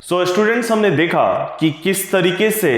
So students, हमने देखा कि किस तरीके से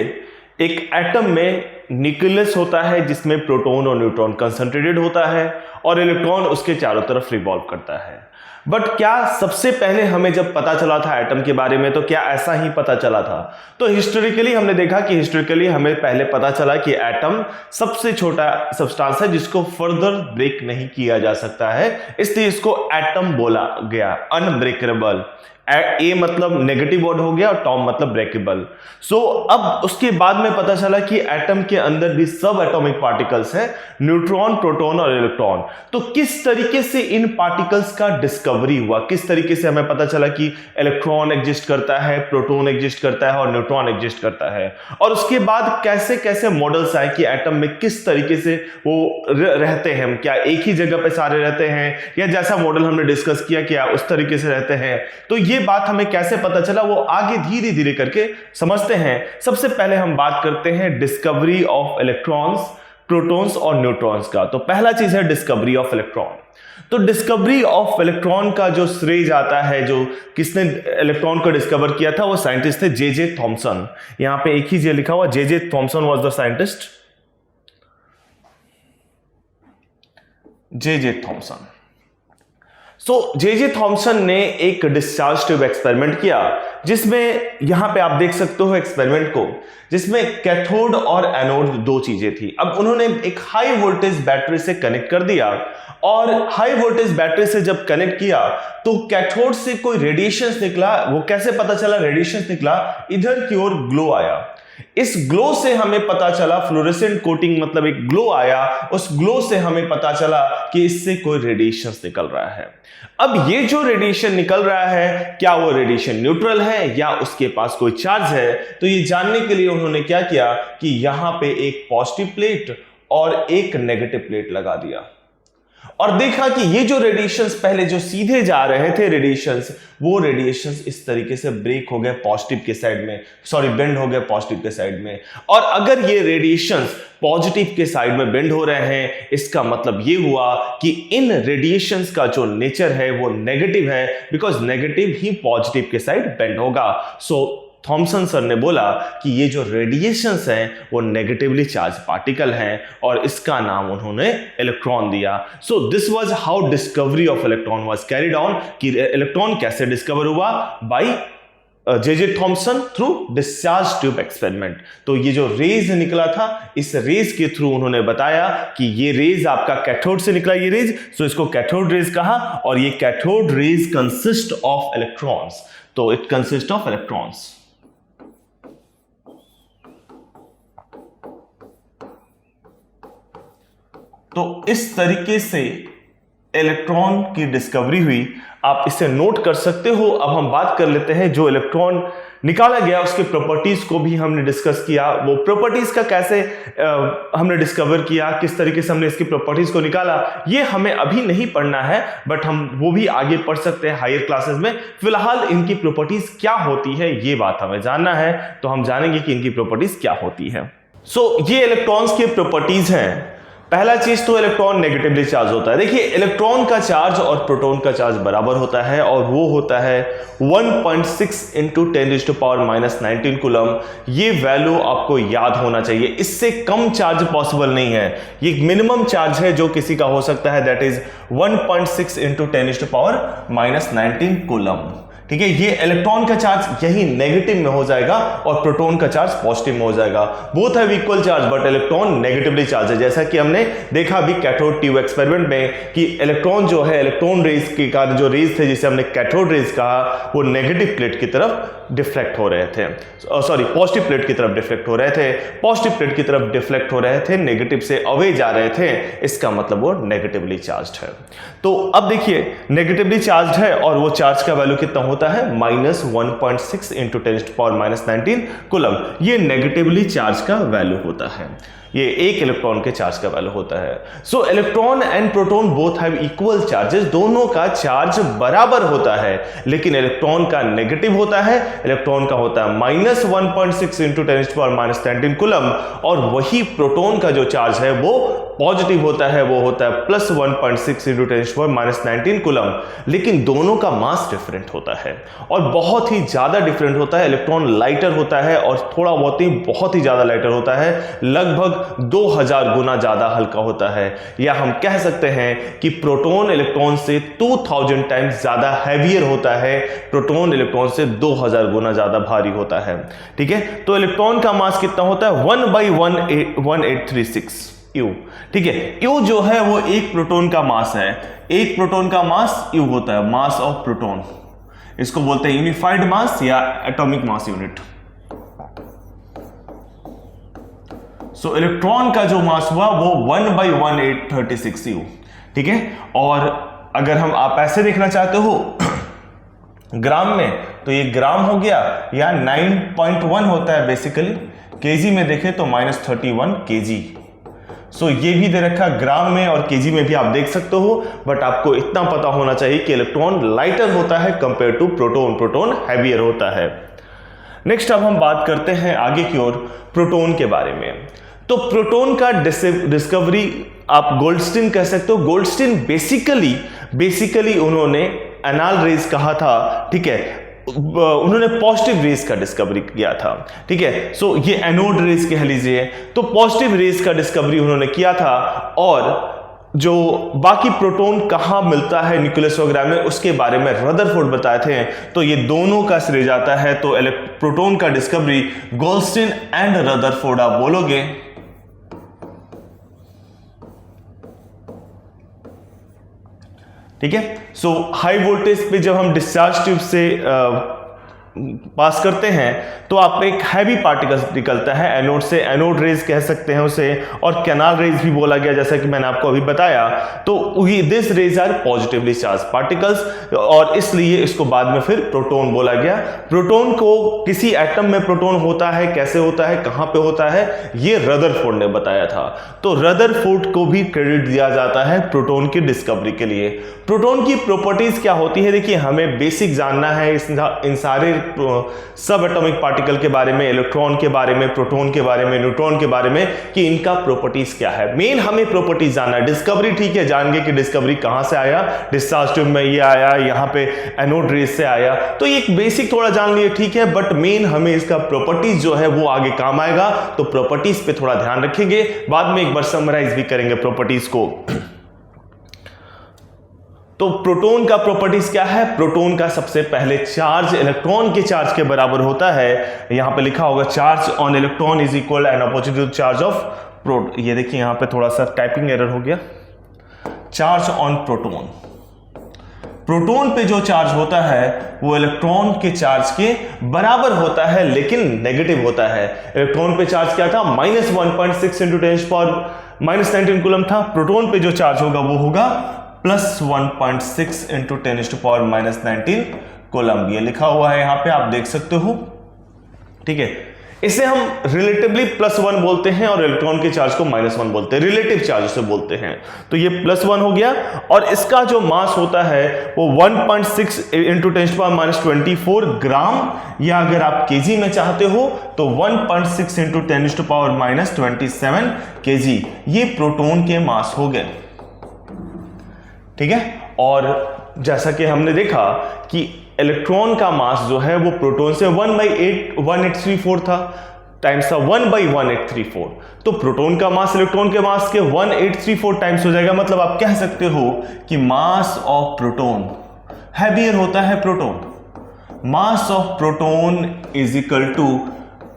एक एटम में न्यूक्लियस होता है जिसमें प्रोटॉन और न्यूट्रॉन कंसंट्रेटेड होता है और इलेक्ट्रॉन उसके चारों तरफ रिवॉल्व करता है। बट क्या सबसे पहले हमें जब पता चला था एटम के बारे में, तो क्या ऐसा ही पता चला था? तो हिस्टोरिकली हमने देखा कि हिस्टोरिकली हमें पहले पता चला कि एटम सबसे छोटा सब्सटेंस है जिसको फर्दर ब्रेक नहीं किया जा सकता है, इसलिए इसको एटम बोला गया, अनब्रेकेबल। ए मतलब नेगेटिव वर्ड हो गया और टॉम मतलब ब्रेकेबल। सो अब उसके बाद में पता चला कि एटम के अंदर भी सब एटॉमिक पार्टिकल्स हैं, न्यूट्रॉन, प्रोटॉन और इलेक्ट्रॉन। तो किस तरीके से इन पार्टिकल्स का डिस्कवरी हुआ, किस तरीके से हमें पता चला कि इलेक्ट्रॉन एग्जिस्ट करता है, प्रोटॉन एग्जिस्ट करता है और न्यूट्रॉन एग्जिस्ट करता है, और उसके बाद कैसे कैसे मॉडल्स आए कि एटम में किस तरीके से वो रहते हैं, क्या एक ही जगह पे सारे रहते हैं या जैसा मॉडल हमने डिस्कस किया क्या उस तरीके से रहते हैं। तो ये बात हमें कैसे पता चला वो आगे धीरे धीरे करके समझते हैं। सबसे पहले हम बात करते हैं डिस्कवरी ऑफ इलेक्ट्रॉन्स, प्रोटॉन्स और न्यूट्रॉन्स का। तो पहला चीज है डिस्कवरी ऑफ इलेक्ट्रॉन। तो डिस्कवरी ऑफ इलेक्ट्रॉन का जो श्रेय जाता है, जो किसने इलेक्ट्रॉन को डिस्कवर किया था, वो साइंटिस्ट थे जे थॉमसन। यहां पे एक ही जे लिखा हुआ, J Thomson was the scientist, J Thomson. So J Thomson ने एक डिस्चार्ज ट्यूब एक्सपेरिमेंट किया, जिसमें यहां पे आप देख सकते हो एक्सपेरिमेंट को, जिसमें कैथोड और एनोड दो चीजें थी। अब उन्होंने एक हाई वोल्टेज बैटरी से कनेक्ट कर दिया, और हाई वोल्टेज बैटरी से जब कनेक्ट किया तो कैथोड से कोई रेडिएशंस निकला। वो कैसे पता चला रेडिएशंस निकला? इधर की ओर ग्लो आया। इस ग्लो से हमें पता चला, फ्लोरेसेंट कोटिंग मतलब एक ग्लो आया, उस ग्लो से हमें पता चला कि इससे कोई रेडिएशंस निकल रहा है। अब ये जो रेडिएशन निकल रहा है, क्या वो रेडिएशन न्यूट्रल है या उसके पास कोई चार्ज है? तो ये जानने के लिए उन्होंने क्या किया कि यहां पे एक पॉजिटिव प्लेट और एक नेगेटिव प्लेट लगा दिया, और देखा कि ये जो रेडिएशंस पहले जो सीधे जा रहे थे रेडिएशंस, वो रेडिएशंस इस तरीके से ब्रेक हो गए पॉजिटिव के साइड में, बेंड हो गए पॉजिटिव के साइड में। और अगर ये रेडिएशंस पॉजिटिव के साइड में बेंड हो रहे हैं, इसका मतलब ये हुआ कि इन रेडिएशंस का जो नेचर है वो नेगेटिव है, बिकॉज नेगेटिव ही पॉजिटिव के साइड बेंड होगा। सो थॉमसन सर ने बोला कि ये जो रेडिएशंस हैं वो नेगेटिवली चार्ज पार्टिकल हैं, और इसका नाम उन्होंने इलेक्ट्रॉन दिया। So this was how discovery of electron was carried on, कि इलेक्ट्रॉन कैसे डिस्कवर हुआ? By J Thomson through discharge tube experiment. तो ये जो रेज निकला था, इस रेज के थ्रू उन्होंने बताया कि ये रेज आपका कैथोड से निकला, ये रेज, सो इसको कैथोड रेज कहा, और ये cathode rays consist of electrons. तो इट कंसिस्ट ऑफ इलेक्ट्रॉन्स। तो इस तरीके से इलेक्ट्रॉन की डिस्कवरी हुई, आप इसे नोट कर सकते हो। अब हम बात कर लेते हैं जो इलेक्ट्रॉन निकाला गया उसके प्रॉपर्टीज को भी हमने डिस्कस किया। वो प्रॉपर्टीज का कैसे हमने डिस्कवर किया, किस तरीके से हमने इसकी प्रॉपर्टीज को निकाला, ये हमें अभी नहीं पढ़ना है, बट हम वो भी आगे पढ़ सकते हैं हायर क्लासेस में। फिलहाल इनकी प्रॉपर्टीज क्या होती है ये बात हमें जानना है, तो हम जानेंगे कि इनकी प्रॉपर्टीज क्या होती है। सो ये इलेक्ट्रॉन्स की प्रॉपर्टीज हैं। पहला चीज तो इलेक्ट्रॉन नेगेटिवली चार्ज होता है। देखिए, इलेक्ट्रॉन का चार्ज और प्रोटॉन का चार्ज बराबर होता है, और वो होता है 1.6 इंटू 10⁻⁻19 कूलम। ये वैल्यू आपको याद होना चाहिए, इससे कम चार्ज पॉसिबल नहीं है। ये मिनिमम चार्ज है जो किसी का हो सकता है, दैट इज 1.6 इंटू 10⁻⁻19 कूलम। ठीक है, ये इलेक्ट्रॉन का चार्ज यही नेगेटिव में हो जाएगा और प्रोटॉन का चार्ज पॉजिटिव में हो जाएगा। Both have equal charge, but electron negatively charge है। जैसा कि हमने देखा अभी कैथोड ट्यूब एक्सपेरिमेंट में कि इलेक्ट्रॉन जो है, इलेक्ट्रॉन रेज के कारण जो रेज थे जिसे हमने कैथोड रेज कहा, वो नेगेटिव प्लेट की तरफ डिफ्लेक्ट हो रहे थे, पॉजिटिव प्लेट की तरफ डिफ्लेक्ट हो रहे थे, पॉजिटिव प्लेट की तरफ डिफ्लेक्ट हो रहे थे, नेगेटिव से अवे जा रहे थे, इसका मतलब वो नेगेटिवली चार्ज्ड है। तो अब देखिए, नेगेटिवली चार्ज्ड है और वो चार्ज का वैल्यू कितना होता है? -1.6 इंटू 10⁻⁻19 कूलम। ये नेगेटिवली चार्ज का वैल्यू होता है। ये एक इलेक्ट्रॉन के चार्ज का वैल्यू होता है। सो electron and proton both have equal charges, दोनों का चार्ज बराबर होता है, लेकिन इलेक्ट्रॉन का नेगेटिव होता है, इलेक्ट्रॉन का होता है -1.6 × 10⁻⁻19 कूलम, और वही प्रोटॉन का जो चार्ज है वो पॉजिटिव होता है, वो होता है +1.6 × 10⁻⁻19 कूलम। लेकिन दोनों का मास डिफरेंट होता है और बहुत ही ज्यादा डिफरेंट होता है। इलेक्ट्रॉन लाइटर होता है और थोड़ा बहुत ही ज्यादा लाइटर होता है, लगभग 2000 गुना ज्यादा हल्का होता है, या हम कह सकते हैं कि प्रोटॉन इलेक्ट्रॉन से 2000 टाइम्स ज्यादा हैवियर होता है, प्रोटॉन इलेक्ट्रॉन से 2000 गुना ज्यादा भारी होता है। ठीक है, तो इलेक्ट्रॉन का मास कितना होता है 1/1836 U। ठीक है, U जो है वो एक प्रोटॉन का मास है, एक प्रोटॉन का मास U होता है, मास ऑफ प्रोटॉन, इसको बोलते हैं यूनिफाइड मास या एटॉमिक मास यूनिट। सो इलेक्ट्रॉन का जो मास हुआ वो 1/1836 U। ठीक है, और अगर आप ऐसे देखना चाहते हो ग्राम में, तो ये ग्राम हो गया, या 9.1 होता है बेसिकली, केजी में देखें तो -31 kg। सो ये भी दे रखा ग्राम में और केजी में भी आप देख सकते हो, बट आपको इतना पता होना चाहिए कि इलेक्ट्रॉन लाइटर होता है compare to proton, proton heavier होता है। नेक्स्ट अब हम बात करते हैं आगे की ओर प्रोटॉन के बारे में। तो प्रोटॉन का डिस्कवरी आप गोल्डस्टीन कह सकते हो। गोल्डस्टीन बेसिकली उन्होंने एनाल रेज कहा था, ठीक है, उन्होंने पॉजिटिव रेज का डिस्कवरी किया था। ठीक है, सो ये एनोड रेज कह लीजिए, तो पॉजिटिव रेज का डिस्कवरी उन्होंने किया था, और जो बाकी प्रोटॉन कहां मिलता है न्यूक्लियस वगैरह में उसके बारे में रदरफोर्ड बताए थे। तो ये दोनों का श्रेय जाता है, तो प्रोटॉन का डिस्कवरी गोल्डस्टीन एंड रदरफोर्ड आप बोलोगे। ठीक है, सो हाई वोल्टेज पे जब हम डिस्चार्ज ट्यूब से पास करते हैं तो आप एक हैवी पार्टिकल निकलता है एनोड से, एनोड रेज कह सकते हैं उसे, और कैनाल रेज भी बोला गया जैसा कि मैंने आपको अभी बताया। तो this rays are positively charge particles, और इसलिए इसको बाद में फिर प्रोटॉन बोला गया। प्रोटॉन को किसी एटम में प्रोटॉन होता है, कैसे होता है, कहां पे होता है, ये रदरफोर्ड ने बताया था। तो रदरफोर्ड को भी क्रेडिट दिया जाता है प्रोटॉन की डिस्कवरी के लिए। प्रोटॉन की प्रॉपर्टीज क्या होती है, देखिए हमें बेसिक जानना है इन सारे सब एटॉमिक पार्टिकल के बारे में, इलेक्ट्रॉन के बारे में, प्रोटॉन के बारे में, न्यूट्रॉन के बारे में, कि इनका प्रॉपर्टीज क्या है। मेन हमें प्रॉपर्टीज जानना है। डिस्कवरी ठीक है, जान गए कि डिस्कवरी कहां से आया, डिस्चार्ज ट्यूब में ये आया, यहां पे एनोड रेज से आया, तो ये एक बेसिक थोड़ा जान लिए ठीक है, बट मेन हमें इसका प्रॉपर्टीज जो है वो आगे काम आएगा, तो प्रॉपर्टीज पे थोड़ा ध्यान रखेंगे, बाद में एक बार समराइज भी करेंगे प्रॉपर्टीज को। तो प्रोटॉन का प्रॉपर्टीज क्या है, प्रोटॉन का सबसे पहले चार्ज इलेक्ट्रॉन के चार्ज के बराबर होता है। यहां पे लिखा होगा charge on electron is equal and opposite to charge of proton. ये देखिए यहां पे थोड़ा सा टाइपिंग एरर हो गया। चार्ज ऑन प्रोटॉन, प्रोटॉन पे जो चार्ज होता है वो इलेक्ट्रॉन के चार्ज के बराबर होता है, लेकिन नेगेटिव होता है। इलेक्ट्रॉन पे चार्ज क्या था, -1.6 × 10⁻⁻19 कूलम था। प्रोटॉन पे जो चार्ज होगा वो होगा +1.6 × 10⁻⁻19 कूलम। ये लिखा हुआ है यहां पे, आप देख सकते हो। ठीक है, इसे हम रिलेटिवली +1 बोलते हैं और इलेक्ट्रॉन के चार्ज को -1 बोलते हैं, रिलेटिव चार्ज से बोलते हैं। तो ये +1 हो गया, और इसका जो मास होता है वो 1.6 × 10⁻24 ग्राम, या अगर आप केजी में चाहते हो तो 1.6 × 10⁻27 kg। ये प्रोटॉन के मास हो गए। ठीक है, और जैसा कि हमने देखा कि इलेक्ट्रॉन का मास जो है वो प्रोटॉन से 1/1834 था, टाइम्स था 1/1834। तो प्रोटॉन का मास इलेक्ट्रॉन के मास के 1834 टाइम्स हो जाएगा। मतलब आप कह सकते हो कि मास ऑफ प्रोटॉन हैवियर होता है proton, mass of proton is equal to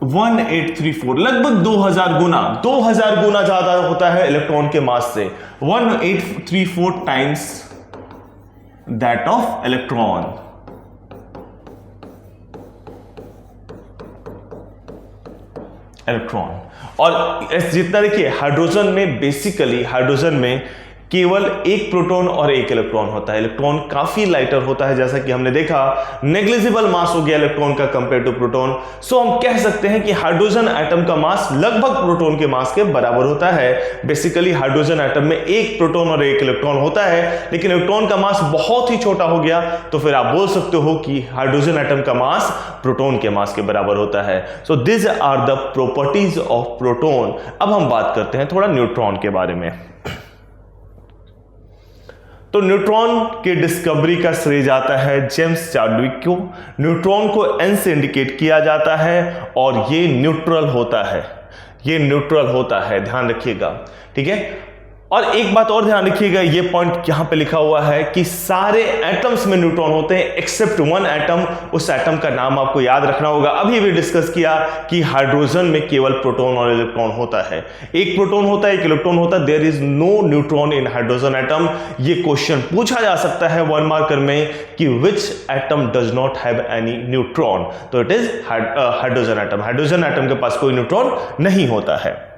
1834, लगभग 2000 गुना ज्यादा होता है इलेक्ट्रॉन के मास से, 1834 टाइम्स दैट ऑफ इलेक्ट्रॉन। और जितना देखिए हाइड्रोजन में, बेसिकली हाइड्रोजन में केवल एक प्रोटॉन और एक इलेक्ट्रॉन होता है। इलेक्ट्रॉन काफी लाइटर होता है, जैसा कि हमने देखा नेग्लिजिबल मास हो गया इलेक्ट्रॉन का कंपेयर टू प्रोटॉन। सो हम कह सकते हैं कि हाइड्रोजन एटम का मास लगभग प्रोटॉन के मास के बराबर होता है। बेसिकली हाइड्रोजन एटम में एक प्रोटॉन और एक इलेक्ट्रॉन होता है, लेकिन इलेक्ट्रॉन का मास बहुत ही छोटा हो गया, तो फिर आप बोल सकते हो कि हाइड्रोजन एटम का मास प्रोटॉन के मास के बराबर होता है। So this are the properties of proton. अब हम बात करते हैं थोड़ा न्यूट्रॉन के बारे में। तो न्यूट्रॉन के डिस्कवरी का श्रेय जाता है जेम्स चाडविक को। न्यूट्रॉन को N से इंडिकेट किया जाता है और ये न्यूट्रल होता है, ये न्यूट्रल होता है, ध्यान रखिएगा, ठीक है। और एक बात और ध्यान रखिएगा, ये पॉइंट यहां पे लिखा हुआ है कि सारे एटम्स में न्यूट्रॉन होते हैं एक्सेप्ट वन एटम। उस एटम का नाम आपको याद रखना होगा। अभी भी डिस्कस किया कि हाइड्रोजन में केवल प्रोटॉन और इलेक्ट्रॉन होता है, एक प्रोटॉन होता है, एक इलेक्ट्रॉन होता है। There is no neutron in hydrogen atom. ये क्वेश्चन पूछा जा सकता है 1 मार्कर में कि which atom does not have any neutron, तो it is hydrogen atom. Hydrogen atom के पास कोई न्यूट्रॉन नहीं होता है।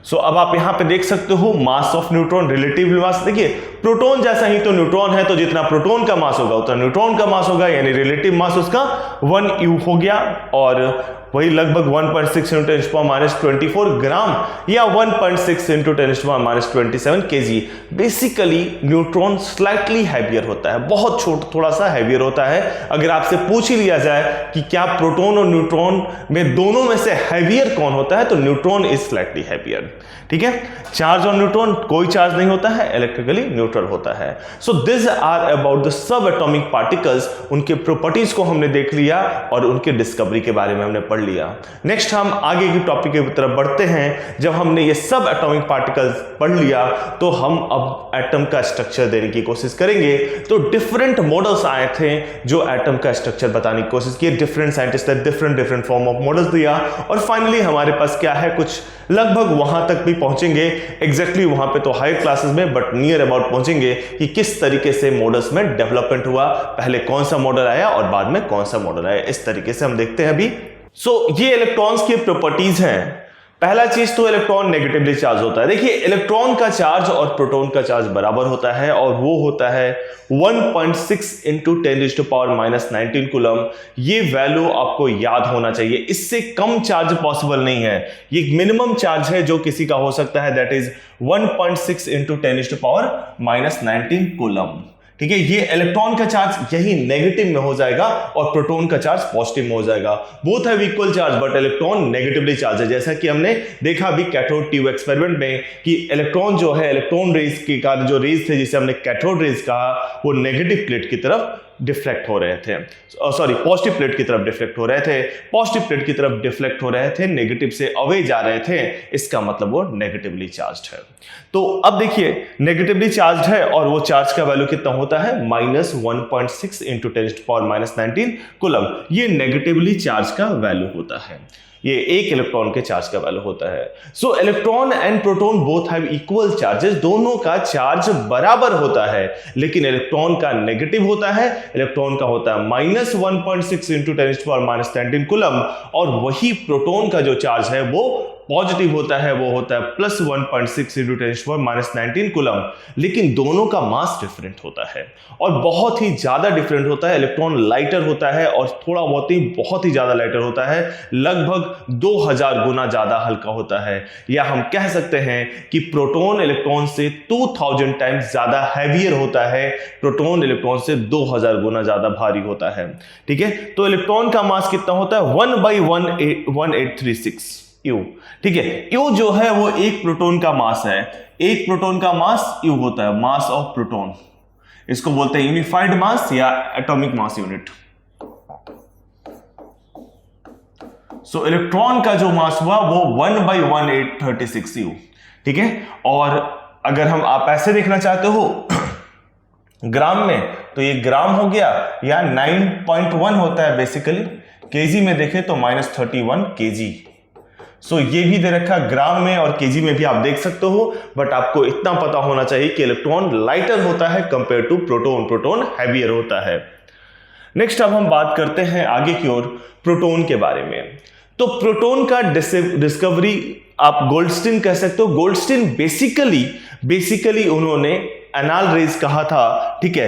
सो अब आप यहां पे देख सकते हो mass of neutron, relative mass. देखिए प्रोटॉन जैसा ही तो न्यूट्रॉन है, तो जितना प्रोटॉन का मास होगा उतना न्यूट्रॉन का मास होगा, यानी रिलेटिव मास उसका 1U हो गया। और वही लगभग 1.6 × 10⁻24 ग्राम या 1.6 × 10⁻27 kg। Basically neutron slightly heavier होता है, बहुत थोड़ा सा हैवियर होता है। अगर आपसे पूछ ही लिया जाए कि क्या प्रोटॉन और न्यूट्रॉन में दोनों में से हैवियर कौन होता है, तो न्यूट्रॉन इज स्लाइटली हैवियर, ठीक है। चार्ज और न्यूट्रॉन, कोई चार्ज नहीं होता है, इलेक्ट्रिकली न्यूट्रल होता है। So this are about the sub atomic particles. उनके प्रॉपर्टीज को हमने देख लिया और उनके डिस्कवरी के बारे में हमने पढ़ लिया। नेक्स्ट हम आगे की टॉपिक की तरफ बढ़ते हैं। जब हमने ये सब एटॉमिक पार्टिकल्स पढ़ लिया तो हम अब एटम का स्ट्रक्चर देने की कोशिश करेंगे। तो डिफरेंट मॉडल्स आए थे जो एटम का स्ट्रक्चर बताने की कोशिश की। डिफरेंट साइंटिस्ट ने डिफरेंट फॉर्म ऑफ मॉडल्स दिया और फाइनली हमारे पास क्या है, कुछ लगभग वहां तक भी पहुंचेंगे, एग्जैक्टली वहां पे तो हायर क्लासेस में, बट नियर अबाउट पहुंचेंगे कि किस तरीके से मॉडल्स में डेवलपमेंट हुआ, पहले कौन सा मॉडल आया और बाद में कौन सा मॉडल आया, इस तरीके से हम देखते हैं अभी। ये इलेक्ट्रॉन्स की प्रॉपर्टीज हैं। पहला चीज तो इलेक्ट्रॉन नेगेटिवली चार्ज होता है। देखिए इलेक्ट्रॉन का चार्ज और प्रोटॉन का चार्ज बराबर होता है और वो होता है 1.6 × 10⁻19 कूलम। ये वैल्यू आपको याद होना चाहिए, इससे कम चार्ज पॉसिबल नहीं है। ये मिनिमम चार्ज है जो किसी का हो सकता है, दैट इज 1.6 × 10⁻19 कूलम, ठीक है। ये इलेक्ट्रॉन का चार्ज यही नेगेटिव में हो जाएगा और प्रोटॉन का चार्ज पॉजिटिव में हो जाएगा। Both have equal charge but electron negatively charge है, जैसा कि हमने देखा अभी कैथोड ट्यूब एक्सपेरिमेंट में कि इलेक्ट्रॉन जो है, इलेक्ट्रॉन रेज के कारण जो रेज थे जिसे हमने कैथोड रेज कहा, वो नेगेटिव प्लेट की तरफ डिफ्लेक्ट हो रहे थे, सॉरी पॉजिटिव प्लेट की तरफ डिफ्लेक्ट हो रहे थे, पॉजिटिव प्लेट की तरफ डिफ्लेक्ट हो रहे थे, नेगेटिव से अवे जा रहे थे, इसका मतलब वो नेगेटिवली चार्ज्ड है। तो अब देखिए नेगेटिवली चार्ज्ड है और वो चार्ज का वैल्यू कितना होता है, -1.6 × 10⁻19 कूलम। ये नेगेटिवली चार्ज का वैल्यू होता है, ये एक इलेक्ट्रॉन के चार्ज का वैल्यू होता है। सो electron and proton both have equal charges, दोनों का चार्ज बराबर होता है, लेकिन इलेक्ट्रॉन का नेगेटिव होता है, इलेक्ट्रॉन का होता है -1.6 × 10⁻19 कूलम, और वही प्रोटॉन का जो चार्ज है वो पॉजिटिव होता है, वो होता है +1.6 × 10⁻19 कूलम। लेकिन दोनों का मास डिफरेंट होता है और बहुत ही ज्यादा डिफरेंट होता है। इलेक्ट्रॉन लाइटर होता है और थोड़ा बहुत ही ज्यादा लाइटर होता है, लगभग 2000 गुना ज्यादा हल्का होता है। या हम कह सकते हैं कि प्रोटॉन इलेक्ट्रॉन से 2000 टाइम्स ज्यादा हैवियर होता है, प्रोटॉन इलेक्ट्रॉन से 2000 गुना ज्यादा भारी होता है, ठीक है। तो इलेक्ट्रॉन का मास कितना होता है, 1/1836 U, ठीक है। U जो है वो एक प्रोटॉन का मास है, एक प्रोटॉन का मास U होता है, मास ऑफ प्रोटॉन। इसको बोलते हैं यूनिफाइड मास या एटॉमिक मास यूनिट। सो इलेक्ट्रॉन का जो मास हुआ वो 1/1836 U, ठीक है। और अगर हम आप ऐसे देखना चाहते हो ग्राम में, तो ये ग्राम हो गया या 9.1 होता है बेसिकली। केजी में देखें तो -31 kg। सो ये भी दे रखा ग्राम में और केजी में भी आप देख सकते हो, बट आपको इतना पता होना चाहिए कि इलेक्ट्रॉन लाइटर होता है compare to proton, proton heavier होता है। नेक्स्ट अब हम बात करते हैं आगे की ओर प्रोटॉन के बारे में। तो प्रोटॉन का डिस्कवरी आप गोल्डस्टीन कह सकते हो। गोल्डस्टीन बेसिकली बेसिकली उन्होंने एनाल रेज कहा था, ठीक है,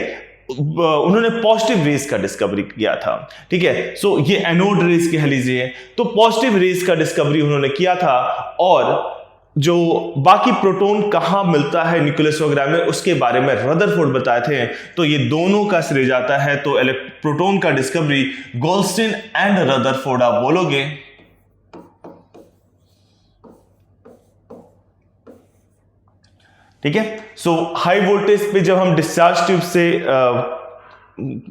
उन्होंने पॉजिटिव रेज का डिस्कवरी किया था, ठीक है। सो ये एनोड रेज कह लीजिए, तो पॉजिटिव रेज का डिस्कवरी उन्होंने किया था, और जो बाकी प्रोटॉन कहां मिलता है न्यूक्लियस वगैरह में उसके बारे में रदरफोर्ड बताए थे। तो ये दोनों का श्रेय जाता है, तो प्रोटॉन का डिस्कवरी गोल्डस्टीन एंड रदरफोर्ड आप बोलोगे। ठीक है। सो हाई वोल्टेज पे जब हम डिस्चार्ज ट्यूब से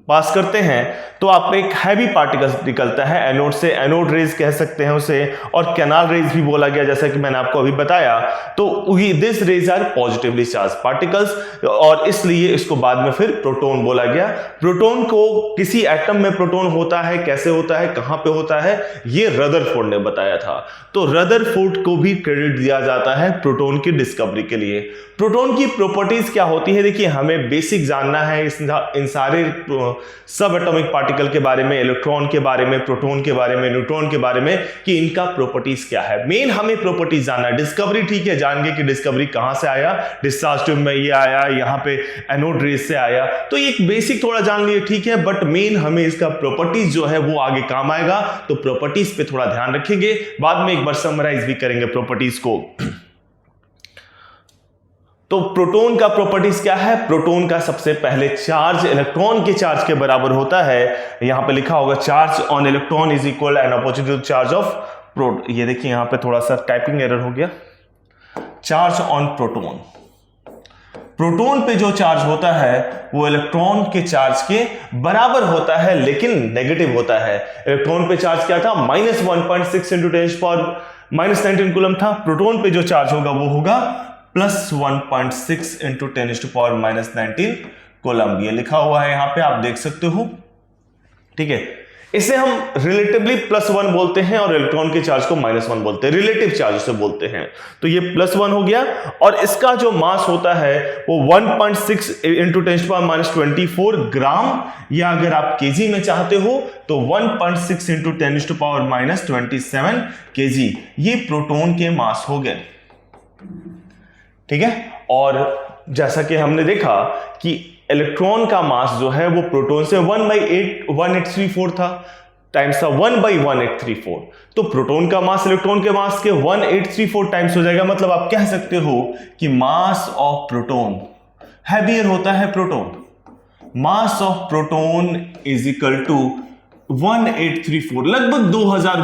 पास करते हैं तो आप एक हैवी पार्टिकल निकलता है एनोड से, एनोड रेज कह सकते हैं उसे, और कैनाल रेज भी बोला गया जैसा कि मैंने आपको अभी बताया। तो this rays are positively charge particles, और इसलिए इसको बाद में फिर प्रोटॉन बोला गया। प्रोटॉन को किसी एटम में प्रोटॉन होता है, कैसे होता है, कहां पे होता है, ये रदरफोर्ड ने बताया था। तो रदरफोर्ड को भी क्रेडिट दिया जाता है प्रोटॉन की डिस्कवरी के लिए। प्रोटॉन की प्रॉपर्टीज क्या होती है, देखिए हमें बेसिक जानना है इन सारे सब एटॉमिक पार्टिकल के बारे में, इलेक्ट्रॉन के बारे में, प्रोटॉन के बारे में, न्यूट्रॉन के बारे में, कि इनका प्रॉपर्टीज क्या है। मेन हमें प्रॉपर्टीज जानना है। डिस्कवरी ठीक है, जान गए कि डिस्कवरी कहां से आया, डिस्चार्ज ट्यूब में ये आया, यहां पे एनोड रेज से आया, तो एक बेसिक थोड़ा जान लिए ठीक है, बट मेन हमें इसका प्रॉपर्टीज जो है वो आगे काम आएगा। तो प्रॉपर्टीज पे थोड़ा ध्यान रखेंगे, बाद में एक बार समराइज भी करेंगे प्रॉपर्टीज को। तो प्रोटॉन का प्रॉपर्टीज क्या है, प्रोटॉन का सबसे पहले चार्ज इलेक्ट्रॉन के चार्ज के बराबर होता है। यहां पे लिखा होगा charge on electron is equal and opposite to charge of proton. ये देखिए यहां पे थोड़ा सा टाइपिंग एरर हो गया। चार्ज ऑन प्रोटॉन, प्रोटॉन पे जो चार्ज होता है वो इलेक्ट्रॉन के चार्ज के बराबर होता है, लेकिन नेगेटिव होता है। इलेक्ट्रॉन पे चार्ज क्या था, -1.6 इंटू 10⁻⁻19 कूलम था। प्रोटॉन पे जो चार्ज होगा वो होगा +1.6 इंटू 10⁻⁻19 कूलम। ये लिखा हुआ है यहां पे, आप देख सकते हो, ठीक है। इसे हम रिलेटिवली +1 बोलते हैं और इलेक्ट्रॉन के चार्ज को -1 बोलते हैं, रिलेटिव चार्ज से बोलते हैं। तो ये +1 हो गया, और इसका जो मास होता है वो 1.6 इंटू 10⁻24 ग्राम, या अगर आप केजी में चाहते हो तो 1.6 इंटू 10⁻27 केजी, ये प्रोटॉन के मास हो गए, ठीक है। और जैसा कि हमने देखा कि इलेक्ट्रॉन का मास जो है वो प्रोटॉन से 1/1834 था, टाइम्स था 1/1834। तो प्रोटॉन का मास इलेक्ट्रॉन के मास के 1834 टाइम्स हो जाएगा। मतलब आप कह सकते हो कि मास ऑफ प्रोटॉन हैवियर होता है proton, mass of proton is equal to 1834, लगभग 2000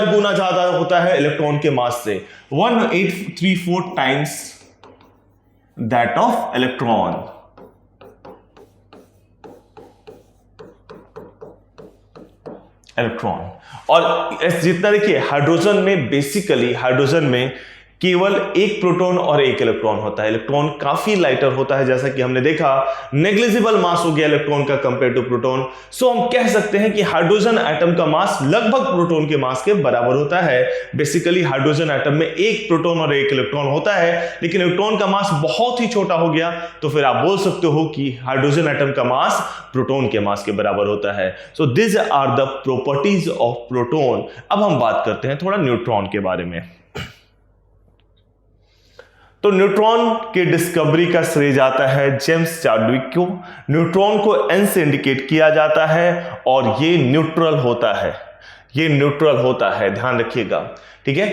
गुना ज्यादा होता है इलेक्ट्रॉन के मास से, 1834 टाइम्स दैट ऑफ इलेक्ट्रॉन। और जितना देखिए हाइड्रोजन में, बेसिकली हाइड्रोजन में केवल एक प्रोटॉन और एक इलेक्ट्रॉन होता है। इलेक्ट्रॉन काफी लाइटर होता है, जैसा कि हमने देखा, नेग्लिजिबल मास हो गया इलेक्ट्रॉन का कंपेयर टू प्रोटॉन। सो हम कह सकते हैं कि हाइड्रोजन एटम का मास लगभग प्रोटॉन के मास के बराबर होता है। बेसिकली हाइड्रोजन एटम में एक प्रोटॉन और एक इलेक्ट्रॉन होता है, लेकिन इलेक्ट्रॉन का मास बहुत ही छोटा हो गया, तो फिर आप बोल सकते हो कि हाइड्रोजन एटम का मास प्रोटॉन के मास के बराबर होता है। So this are the properties of proton. अब हम बात करते हैं थोड़ा न्यूट्रॉन के बारे में। तो न्यूट्रॉन के डिस्कवरी का श्रेय जाता है जेम्स चाडविक को। न्यूट्रॉन को N से इंडिकेट किया जाता है, और ये न्यूट्रल होता है, ये न्यूट्रल होता है, ध्यान रखिएगा, ठीक है।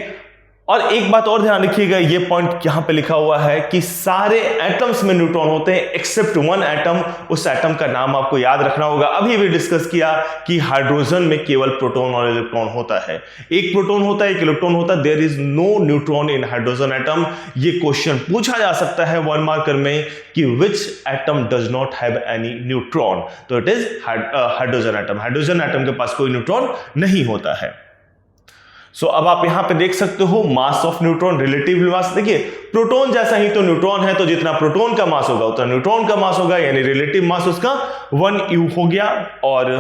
और एक बात और ध्यान रखिएगा, ये पॉइंट यहां पे लिखा हुआ है कि सारे एटम्स में न्यूट्रॉन होते हैं एक्सेप्ट वन एटम। उस एटम का नाम आपको याद रखना होगा। अभी भी डिस्कस किया कि हाइड्रोजन में केवल प्रोटॉन और इलेक्ट्रॉन होता है, एक प्रोटॉन होता है, एक इलेक्ट्रॉन होता है। There is no neutron in hydrogen atom. ये क्वेश्चन पूछा जा सकता है 1 मार्कर में कि which atom does not have any neutron, तो it is hydrogen atom. Hydrogen atom के पास कोई न्यूट्रॉन नहीं होता है। सो अब आप यहां पे देख सकते हो mass of neutron, relative mass. देखिए प्रोटॉन जैसा ही तो न्यूट्रॉन है, तो जितना प्रोटॉन का मास होगा उतना न्यूट्रॉन का मास होगा, यानी रिलेटिव मास उसका 1U हो गया। और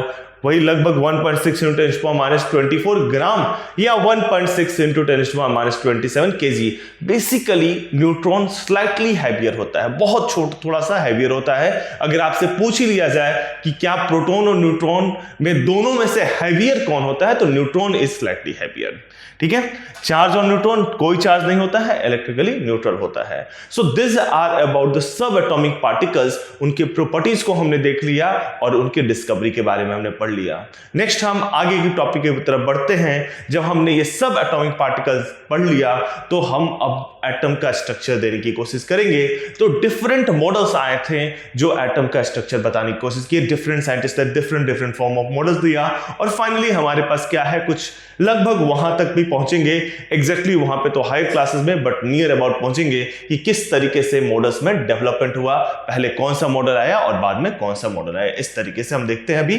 वही लगभग 1.6 इंटू 10⁻24 ग्राम या 1.6 into 10⁻27 KG. Basically neutron slightly heavier होता है, बहुत छोटा, थोड़ा सा हैवियर होता है। अगर आपसे पूछ ही लिया जाए कि क्या प्रोटॉन और न्यूट्रॉन में दोनों में से हैवियर कौन होता है, तो न्यूट्रॉन इज स्लाइटली हैवियर। ठीक है, चार्ज ऑन न्यूट्रॉन, कोई चार्ज नहीं होता है, इलेक्ट्रिकली न्यूट्रल होता है। So this are about the sub atomic particles, उनके प्रॉपर्टीज को हमने देख लिया और उनके डिस्कवरी के बारे में हमने पढ़ लिया। नेक्स्ट हम आगे की टॉपिक की तरफ बढ़ते हैं। जब हमने ये सब एटॉमिक पार्टिकल्स पढ़ लिया तो हम अब एटम का स्ट्रक्चर देने की कोशिश करेंगे। तो डिफरेंट मॉडल्स आए थे जो एटम का स्ट्रक्चर बताने की कोशिश की, डिफरेंट साइंटिस्ट ने डिफरेंट फॉर्म ऑफ मॉडल्स दिया और फाइनली हमारे पास क्या है, कुछ लगभग वहां तक भी पहुंचेंगे, एग्जैक्टली वहां पे तो हायर क्लासेस में, बट नियर अबाउट पहुंचेंगे कि किस तरीके से मॉडल्स में डेवलपमेंट हुआ, पहले कौन सा मॉडल आया और बाद में कौन सा मॉडल आया। इस तरीके से हम देखते हैं अभी